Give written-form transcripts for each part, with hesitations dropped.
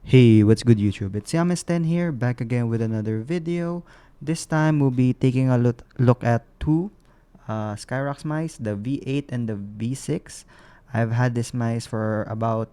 Hey, what's good YouTube? It's Yamis10 here, back again with another video. This time we'll be taking a look at two Scyrox mice, the V8 and the V6. I've had this mice for about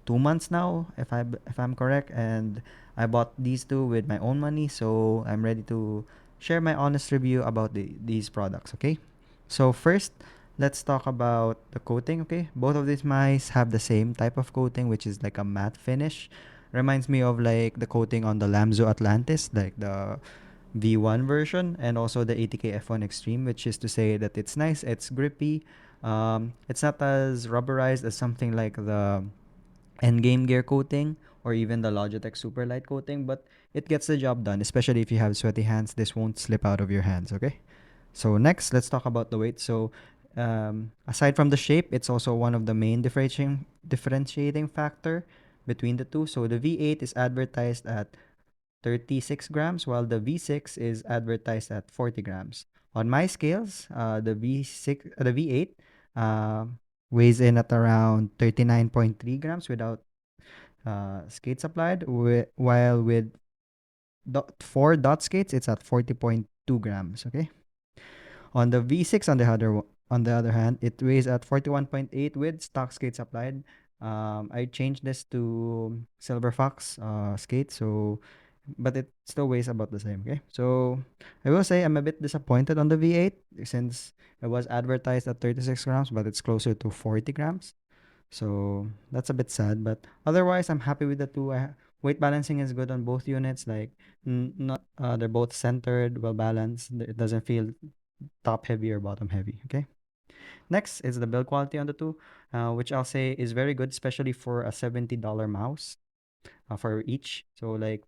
2 months now, if I'm correct, and I bought these two with my own money, so I'm ready to share my honest review about these products. Okay, so first, let's talk about the coating. Okay, both of these mice have the same type of coating, which is like a matte finish. Reminds me of like the coating on the Lamzo Atlantis, like the V1 version, and also the ATK F1 Extreme, which is to say that it's nice, it's grippy. It's not as rubberized as something like the Endgame gear coating or even the Logitech Superlight coating, but it gets the job done, especially if you have sweaty hands. This won't slip out of your hands, okay? So next, let's talk about the weight. So aside from the shape, it's also one of the main differentiating factor between the two. So the V8 is advertised at 36 grams, while the V6 is advertised at 40 grams. On my scales, the V8 uh, weighs in at around 39.3 grams without skates applied, while with four dot skates, it's at 40.2 grams. Okay. On the V6, on the other hand, it weighs at 41.8 with stock skates applied. I changed this to Silver Fox skate, so but it still weighs about the same. Okay, so I will say I'm a bit disappointed on the V8 since it was advertised at 36 grams, but it's closer to 40 grams. So that's a bit sad, but otherwise I'm happy with the two. Weight balancing is good on both units. Like, not they're both centered, well balanced. It doesn't feel top heavy or bottom heavy. Okay. Next is the build quality on the two, which I'll say is very good, especially for a $70 mouse for each. So like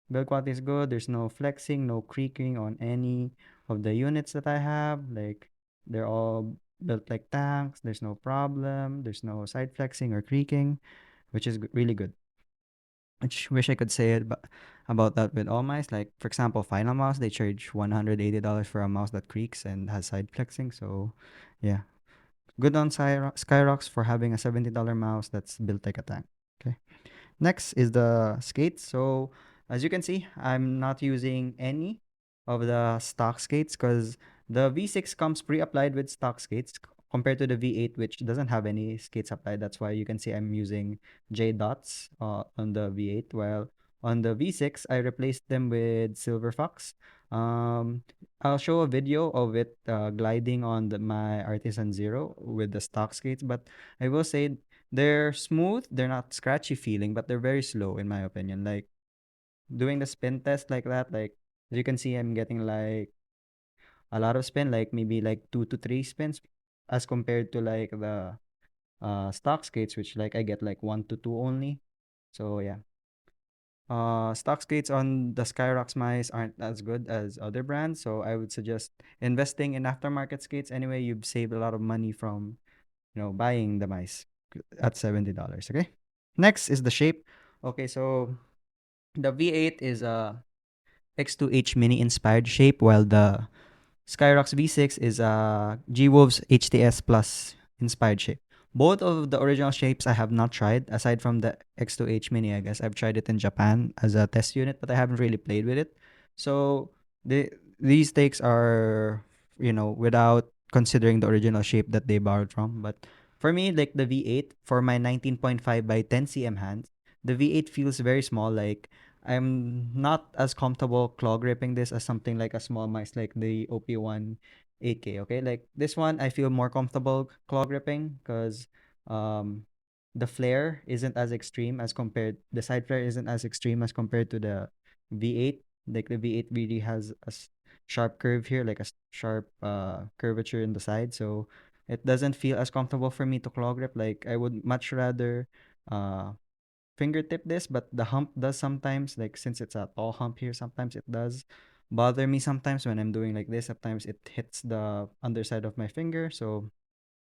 build quality is good. There's no flexing, no creaking on any of the units that I have. Like they're all built like tanks. There's no problem. There's no side flexing or creaking, which is really good. Which wish I could say it about that with all mice. Like for example, Final Mouse they charge $180 for a mouse that creaks and has side flexing. So yeah, good on Skyrox for having a $70 mouse that's built like a tank. Okay. Next is the skates. So as you can see, I'm not using any of the stock skates because the V6 comes pre-applied with stock skates compared to the V8, which doesn't have any skates applied. That's why you can see I'm using J dots on the V8, while on the V6 I replaced them with Silver Fox. Um, I'll show a video of it gliding on my Artisan Zero with the stock skates, but I will say they're smooth, they're not scratchy feeling, but they're very slow in my opinion. Like doing the spin test like that, like as you can see, I'm getting like a lot of spin, like maybe like 2 to 3 spins as compared to like the stock skates, which like I get like 1 to 2 only. So yeah. Stock skates on the Skyrox mice aren't as good as other brands, so I would suggest investing in aftermarket skates. Anyway, you've saved a lot of money from buying the mice at $70. Okay. Next is the shape. Okay, so the V8 is a X2H mini inspired shape, while the Skyrox V6 is a G-Wolves HTS Plus inspired shape. Both of the original shapes I have not tried, aside from the X2H Mini, I guess. I've tried it in Japan as a test unit, but I haven't really played with it. So these takes are, without considering the original shape that they borrowed from. But for me, like the V8, for my 19.5 by 10 cm hands, the V8 feels very small. Like I'm not as comfortable claw gripping this as something like a small mice like the OP1 8K. Okay, like this one, I feel more comfortable claw gripping because um, the flare isn't as extreme as compared. The side flare isn't as extreme as compared to the V8. Like the V8 really has a sharp curve here, like a sharp curvature in the side, so it doesn't feel as comfortable for me to claw grip. Like I would much rather uh fingertip this, but the hump does sometimes, like since it's a tall hump here, sometimes it does bother me sometimes when I'm doing like this. Sometimes it hits the underside of my finger, so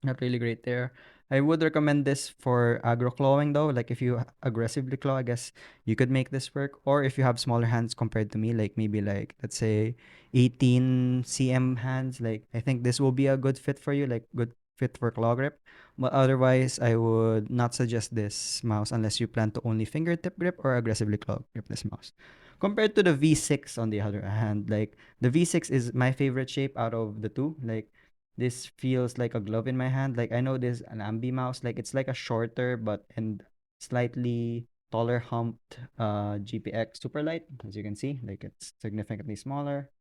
not really great there. I would recommend this for aggro clawing though. Like if you aggressively claw, I guess you could make this work. Or if you have smaller hands compared to me, like maybe like let's say 18 cm hands, like I think this will be a good fit for you. Like good fit for claw grip. But otherwise, I would not suggest this mouse unless you plan to only fingertip grip or aggressively claw grip this mouse. Compared to the V6, on the other hand, like the V6 is my favorite shape out of the two. Like this feels like a glove in my hand. Like I know this an ambi mouse, like it's like a shorter but and slightly taller humped GPX Superlight, as you can see. Like it's significantly smaller.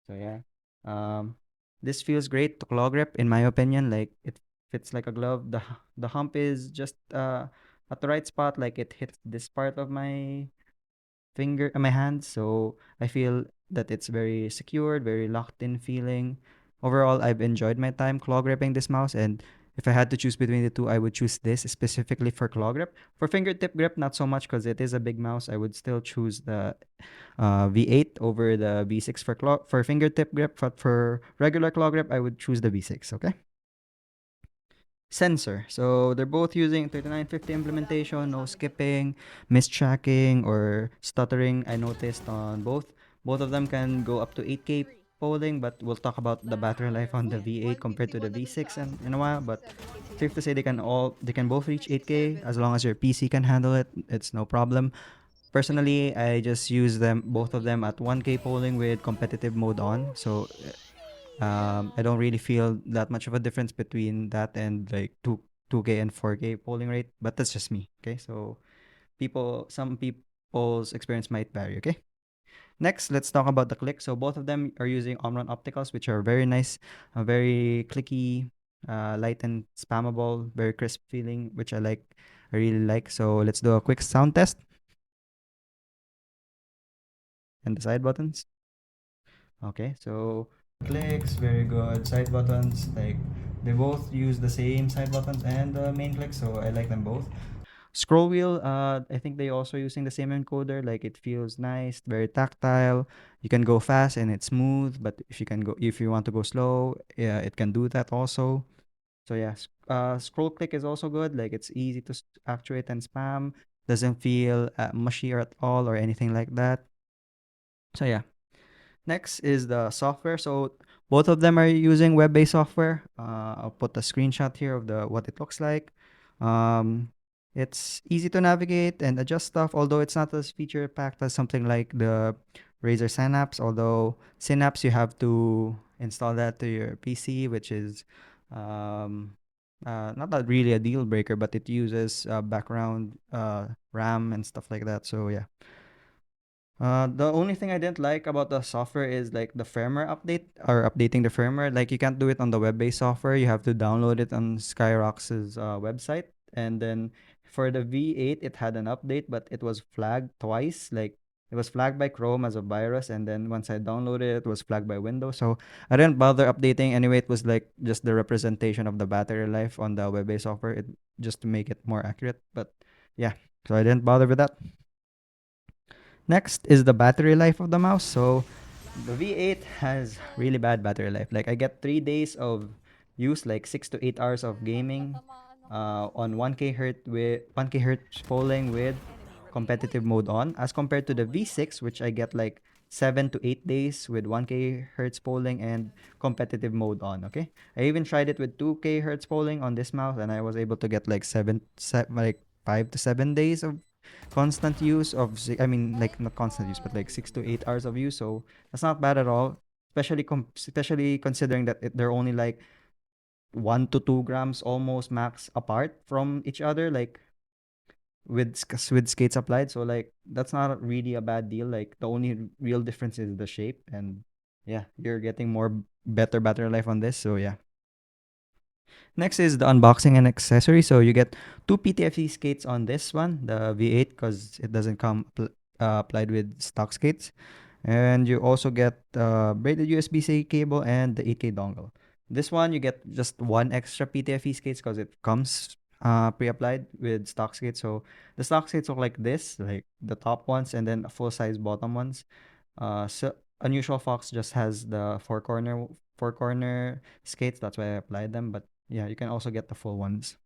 So yeah. Um this feels great to claw grip in my opinion. Like it fits like a glove. The hump is just at the right spot, like it hits this part of my my hand. So I feel that it's very secured, very locked in feeling. Overall, I've enjoyed my time claw gripping this mouse, and if I had to choose between the two, I would choose this specifically for claw grip. For fingertip grip, not so much because it is a big mouse. I would still choose the V8 over the V6 for for fingertip grip, but for regular claw grip, I would choose the V6. Okay. Sensor. So they're both using 3950 implementation, no skipping, mistracking, or stuttering. I noticed on both. Both of them can go up to 8K polling, but we'll talk about the battery life on the V8 compared to the V6 in a while. But safe to say they can both reach 8K as long as your PC can handle it. It's no problem. Personally, I just use them both of them at 1K polling with competitive mode on. So I don't really feel that much of a difference between that and like 2K and 4K polling rate, but that's just me. Okay, so some people's experience might vary. Okay, next let's talk about the click. So both of them are using Omron opticals, which are very nice, very clicky, light and spammable, very crisp feeling, which I like. I really like. So let's do a quick sound test and the side buttons. Okay, so clicks, very good. Side buttons, like they both use the same side buttons and the main click, so I like them both. Scroll wheel, I think they also using the same encoder. Like it feels nice, very tactile. You can go fast and it's smooth, but if you want to go slow, yeah, it can do that also. So yeah, scroll click is also good. Like it's easy to actuate and spam. Doesn't feel mushy or at all or anything like that. So yeah. Next is the software. So both of them are using web-based software. I'll put a screenshot here of the what it looks like. Um, it's easy to navigate and adjust stuff, although it's not as feature packed as something like the Razer Synapse. Although Synapse, you have to install that to your PC, which is um, not that really a deal breaker, but it uses background RAM and stuff like that. So yeah. The only thing I didn't like about the software is like the firmware update or updating the firmware. Like you can't do it on the web-based software. You have to download it on Scyrox's website. And then for the V8, it had an update, but it was flagged twice. Like it was flagged by Chrome as a virus, and then once I downloaded it, it was flagged by Windows. So I didn't bother updating. Anyway, it was like just the representation of the battery life on the web-based software, just to make it more accurate. But yeah, so I didn't bother with that. Next is the battery life of the mouse. So the V8 has really bad battery life. Like I get 3 days of use, like 6 to 8 hours of gaming, on 1K hertz polling with competitive mode on, as compared to the V6, which I get like 7 to 8 days with 1K hertz polling and competitive mode on. Okay, I even tried it with 2K hertz polling on this mouse, and I was able to get like like 5 to 7 days of constant use of I mean like not constant use but like 6 to 8 hours of use, so that's not bad at all, especially considering that they're only like 1 to 2 grams almost max apart from each other, like with skates applied. So like that's not really a bad deal. Like the only real difference is the shape, and yeah, you're getting more better battery life on this. So yeah. Next is the unboxing and accessory. So you get two PTFE skates on this one, the V8, because it doesn't come applied with stock skates. And you also get braided USB-C cable and the 8K dongle. This one you get just one extra PTFE skates because it comes pre-applied with stock skates. So the stock skates look like this, like the top ones, and then full-size bottom ones. So Unusual Fox just has the four corner skates. That's why I applied them. But yeah, you can also get the full ones.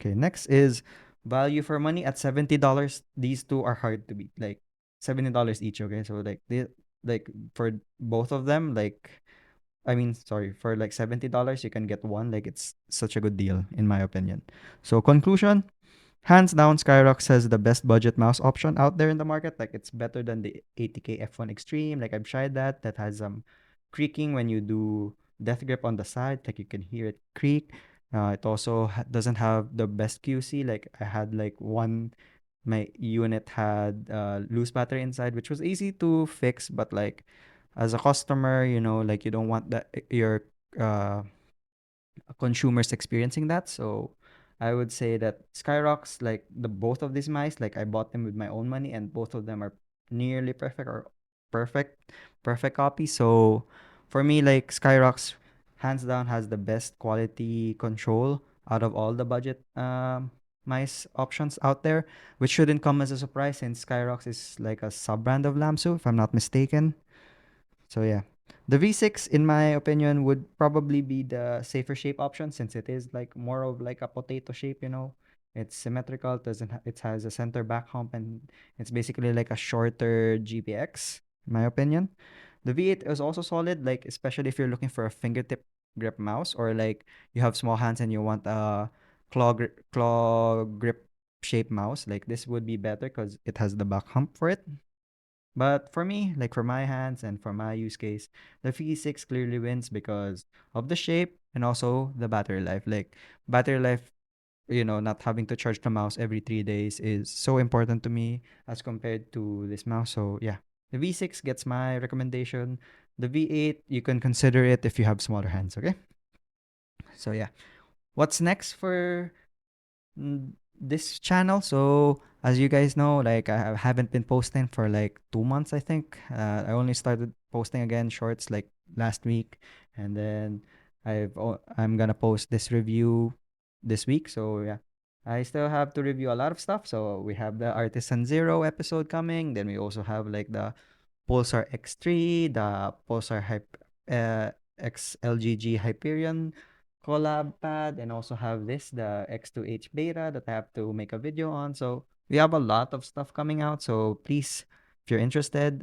Okay, next is value for money at $70. These two are hard to beat. Like $70 each. Okay, so like for both of them, like I mean, sorry, for like $70, you can get one. Like, it's such a good deal, in my opinion. So, conclusion, hands down, Skyrox has the best budget mouse option out there in the market. Like, it's better than the 80K F1 Extreme. Like, I've tried that. That has creaking when you do death grip on the side. Like, you can hear it creak. It also doesn't have the best QC. Like, I had like one, my unit had loose battery inside, which was easy to fix, but like, as a customer, like, you don't want that your uh, consumers experiencing that. So I would say that Skyrox, like the both of these mice, like I bought them with my own money, and both of them are nearly perfect or perfect, perfect copy. So for me, like Skyrox, hands down, has the best quality control out of all the budget mice options out there, which shouldn't come as a surprise since Skyrox is like a sub brand of Lamsu, if I'm not mistaken. So yeah, the V6, in my opinion, would probably be the safer shape option since it is like more of like a potato shape. It's symmetrical. It has a center back hump, and it's basically like a shorter GPX, in my opinion. The V8 is also solid, like especially if you're looking for a fingertip grip mouse, or like you have small hands and you want a claw grip shape mouse. Like this would be better because it has the back hump for it. But for me, like for my hands and for my use case, the V6 clearly wins because of the shape and also the battery life. Like battery life, not having to charge the mouse every 3 days is so important to me as compared to this mouse. So yeah, the V6 gets my recommendation. The V8, you can consider it if you have smaller hands. Okay. So yeah, what's next for this channel? So as you guys know, like I haven't been posting for like 2 months, I think. I only started posting again shorts like last week, and then I'm gonna post this review this week. So yeah, I still have to review a lot of stuff. So we have the Artisan Zero episode coming. Then we also have like the Pulsar X3, the Pulsar X LGG Hyperion collab pad, and also have the X2H beta that I have to make a video on. So we have a lot of stuff coming out. So please, if you're interested,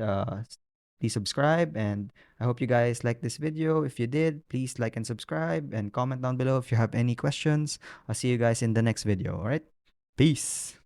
please subscribe. And I hope you guys like this video. If you did, please like and subscribe and comment down below if you have any questions. I'll see you guys in the next video. All right. Peace.